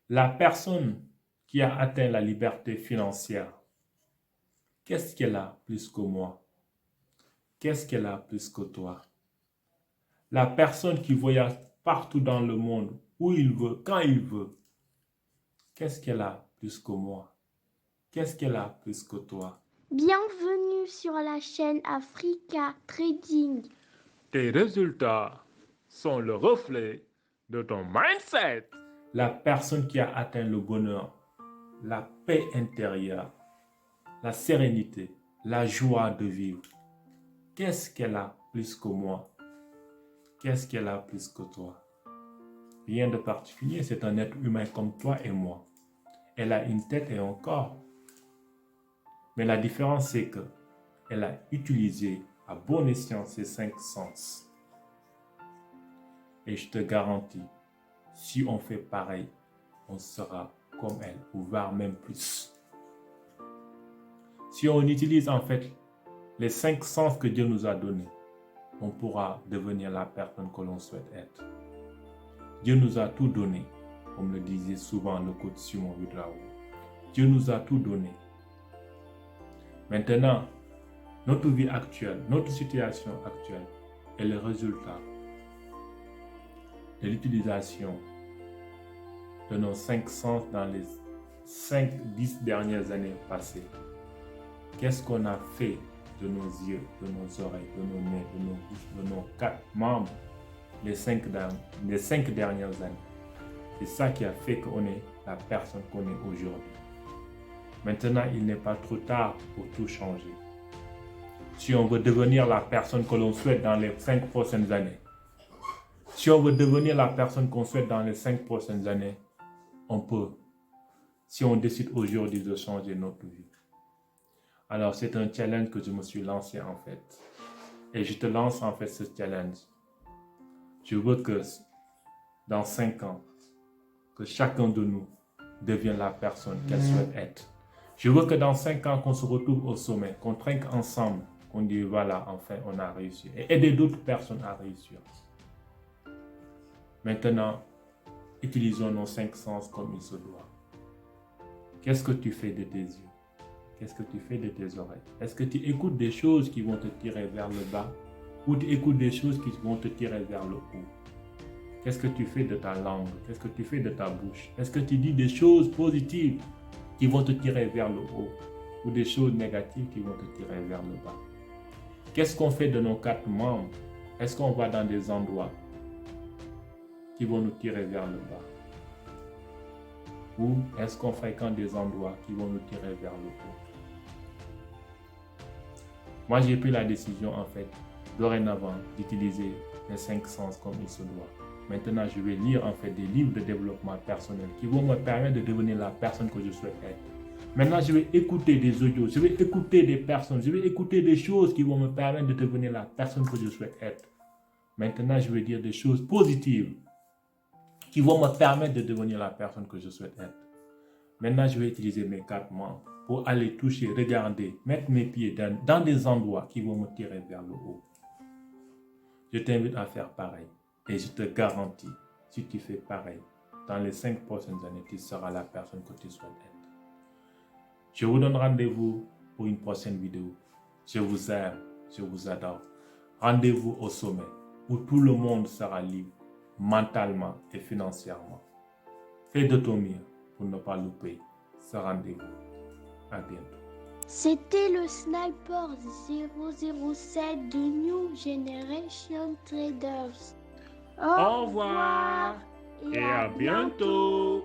La personne qui a atteint la liberté financière, qu'est-ce qu'elle a plus que moi? Qu'est-ce qu'elle a plus que toi? La personne qui voyage partout dans le monde, où il veut, quand il veut, qu'est-ce qu'elle a plus que moi? Qu'est-ce qu'elle a plus que toi? Bienvenue sur la chaîne Africa Trading. Tes résultats sont le reflet de ton mindset. La personne qui a atteint le bonheur, la paix intérieure, la sérénité, la joie de vivre, qu'est-ce qu'elle a plus que moi? Qu'est-ce qu'elle a plus que toi? Rien de particulier, c'est un être humain comme toi et moi. Elle a une tête et un corps. Mais la différence, c'est que elle a utilisé à bon escient ses 5 sens. Et je te garantis, si on fait pareil, on sera comme elle, ou voire même plus. Si on utilise en fait les 5 sens que Dieu nous a donnés, on pourra devenir la personne que l'on souhaite être. Dieu nous a tout donné, comme le disait souvent le coach Simon Widrao. Dieu nous a tout donné. Maintenant, notre vie actuelle, notre situation actuelle est le résultat de l'utilisation de nos 5 sens dans les 5-10 dernières années passées. Qu'est-ce qu'on a fait de nos yeux, de nos oreilles, de nos nez, de nos bouches, de nos 4 membres les 5 dernières années? C'est ça qui a fait qu'on est la personne qu'on est aujourd'hui. Maintenant, il n'est pas trop tard pour tout changer. Si on veut devenir la personne que l'on souhaite dans les 5 prochaines années, si on veut devenir la personne qu'on souhaite dans les 5 prochaines années, on peut, si on décide aujourd'hui de changer notre vie. Alors, c'est un challenge que je me suis lancé en fait. Et je te lance en fait ce challenge. Je veux que dans 5 ans, que chacun de nous devienne la personne qu'elle souhaite être. Je veux que dans 5 ans, qu'on se retrouve au sommet, qu'on trinque ensemble, qu'on dise voilà, enfin, on a réussi. Et aider d'autres personnes à réussir. Maintenant, utilisons nos 5 sens comme il se doit. Qu'est-ce que tu fais de tes yeux? Qu'est-ce que tu fais de tes oreilles? Est-ce que tu écoutes des choses qui vont te tirer vers le bas ou tu écoutes des choses qui vont te tirer vers le haut? Qu'est-ce que tu fais de ta langue? Qu'est-ce que tu fais de ta bouche? Est-ce que tu dis des choses positives qui vont te tirer vers le haut ou des choses négatives qui vont te tirer vers le bas? Qu'est-ce qu'on fait de nos 4 membres? Est-ce qu'on va dans des endroits qui vont nous tirer vers le bas? Ou est-ce qu'on fréquente des endroits qui vont nous tirer vers le haut? Moi, j'ai pris la décision, en fait, dorénavant, d'utiliser les 5 sens comme il se doit. Maintenant, je vais lire, en fait, des livres de développement personnel qui vont me permettre de devenir la personne que je souhaite être. Maintenant, je vais écouter des audios, je vais écouter des personnes, je vais écouter des choses qui vont me permettre de devenir la personne que je souhaite être. Maintenant, je vais dire des choses positives qui vont me permettre de devenir la personne que je souhaite être. Maintenant, je vais utiliser mes 4 membres pour aller toucher, regarder, mettre mes pieds dans des endroits qui vont me tirer vers le haut. Je t'invite à faire pareil. Et je te garantis, si tu fais pareil, dans les 5 prochaines années, tu seras la personne que tu souhaites être. Je vous donne rendez-vous pour une prochaine vidéo. Je vous aime, je vous adore. Rendez-vous au sommet où tout le monde sera libre, mentalement et financièrement. Fais de ton mieux pour ne pas louper ce rendez-vous. À bientôt. C'était le Sniper 007 de New Generation Traders. Au revoir et à bientôt.